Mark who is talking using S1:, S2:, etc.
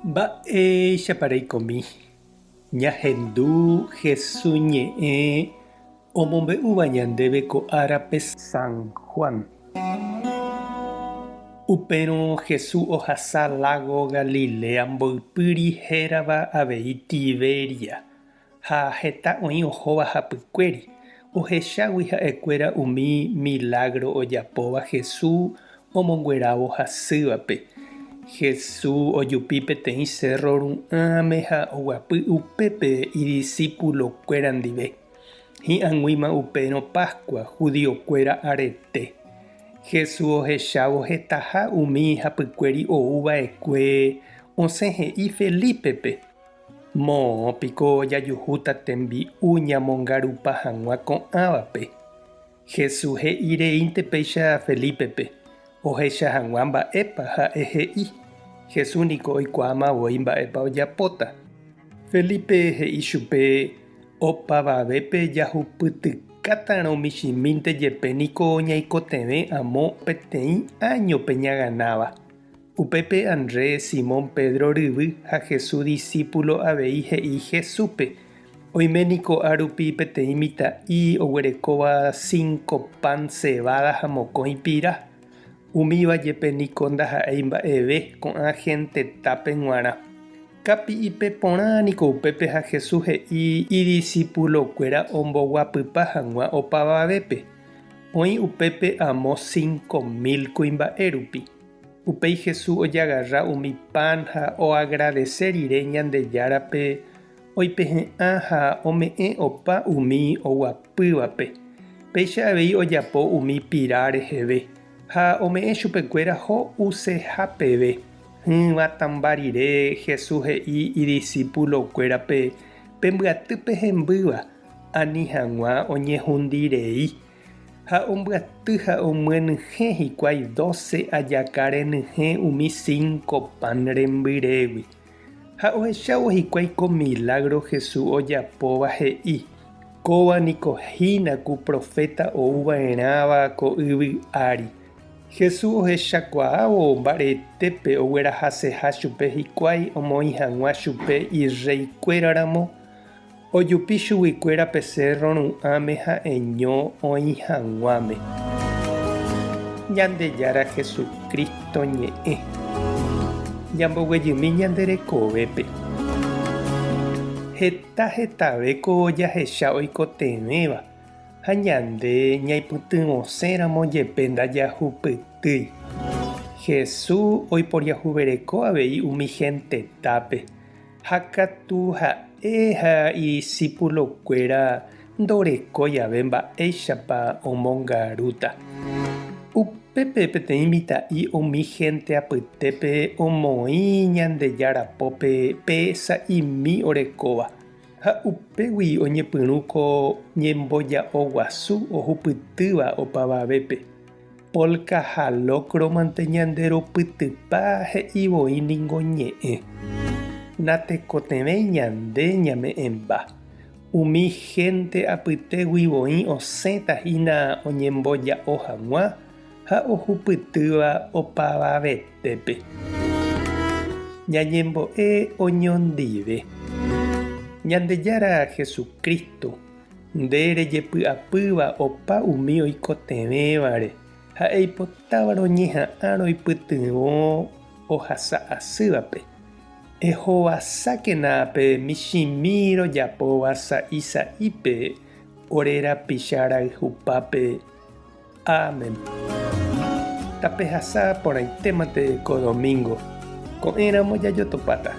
S1: Mba'éichapareikomi ñahendu Jesús ñe'ẽ omombe'úva ñandéve ko árape San Juan. Upérõ Jesús ohasa lago Galilea mboypýri hérava avei Tiberia ha heta oĩ ohóva hapykuéri. Ohechágui ha'ekuéra umi milagro ojapóva Jesús omonguerávo hasývape. Jesús ojupi peteĩ cerro ru'ãme ha oguapy upépe idiscípulokuéra ndive. Hi'ãngúima upérõ Pascua judiokuéra arete. Jesús ohechávo hetaha umi hapykuéri ouva'ekue osẽ he'i Felipepe. Moõpiko jajuhúta tembi'u ñamongarupa hag̃ua ko'ãvape. Jesús he'ireínte péicha Felipepe. Ohecha hag̃ua mba'épa ha'e he'i. Jesús niko oikuaamavoi mba'épa ojapóta. Felipe he'i chupe opavavépe jahupytykáta'arõ michĩmínte jepe niko ñaikotevẽ amo peteĩ añope ñaganáva. Upépe Andrés, Simón Pedro ryvy ha Jesús discípulo avei he'i Jesúspe. Oiméniko árupi peteĩ mitã'i oguerekóva 5 pan cebada ha mokõi pira. Umíva jepe niko ndaha'éi mba'eve ko'ã hentetápe g̃uarã. Kapi'ipe porã niko upépe ha Jesús he'i idiscípulokuéra omboguapýpa hag̃ua opavavépe. Oĩ upépe amo 5.000 kuimba'e rupi. Upéi Jesús ojagarra umi pan ha oagradecer rire Ñandejárape oipehe'ã ha ome'ẽ opa umi oguapývape. Péicha avei ojapo umi pira reheve ha ome'ẽ chupekuéra ho'usehápeve. Hyvatãmba rire Jesús he'i idiscípulokuérape pembyatýpe hembýva ani hag̃ua oñehundirei. Ha ombyaty ha omyenyhẽ hikuái 12 ajaka renyhẽ umi 5 pan rembyrégui. Ha ohechávo hikuái ko milagro Jesús ojapóva he'i. Kóva niko hína ku profeta ouva'erãva ko yvy ári. Jesús ohechakuaávo mbaretépe oguerahaseha chupe hikuái omoĩ hag̃ua chupe ireikuéraramo. Ojupi chuguikuérape cerro ru'ãme ha eñó oĩ hag̃uáme. Ñandejára Jesucristo ñe'ẽ. Ñamboguejymi ñanderekovépe. Hetave jahecha oikotevẽva ha ñande ñaipytyvosẽramo jepe ndajahupytýi. Jesús oiporiahuvereko avei umi hentetápe. Ha katu ha'e ha idiscípulokuéra ndoreko jave mba'éichapa omongarúta. Upépe peteĩ mitã'i umi gente apytépe omoĩ Ñandejarapópe pe sa'imi orekóva. Ha upégui oñepyrũ ko ñemboja'oguasu ohupytýva opavavépe. Polka halócromante ñanderopytypa he'ivoi niko ñe'ẽ. Natekotevẽi ñande ñame'ẽmba. Umi gente apytéguivoi osẽtahína oñemboja'o hag̃ua ha ohupytýva opavavetépe. Ñañembo'e oñondive. Ñandejára Jesucristo nde rejepy'apýva opa umi oikotevẽvare ha eipotáva roñeha'ã roipytyvõ ohasa asývape. Ehovasákena pe michĩmi rojapóva sa'isa'ípe ore rapicha rayhupápe. Amén. Tapehasa porãitémante ko domingo. Ko'ẽramo jajotopáta.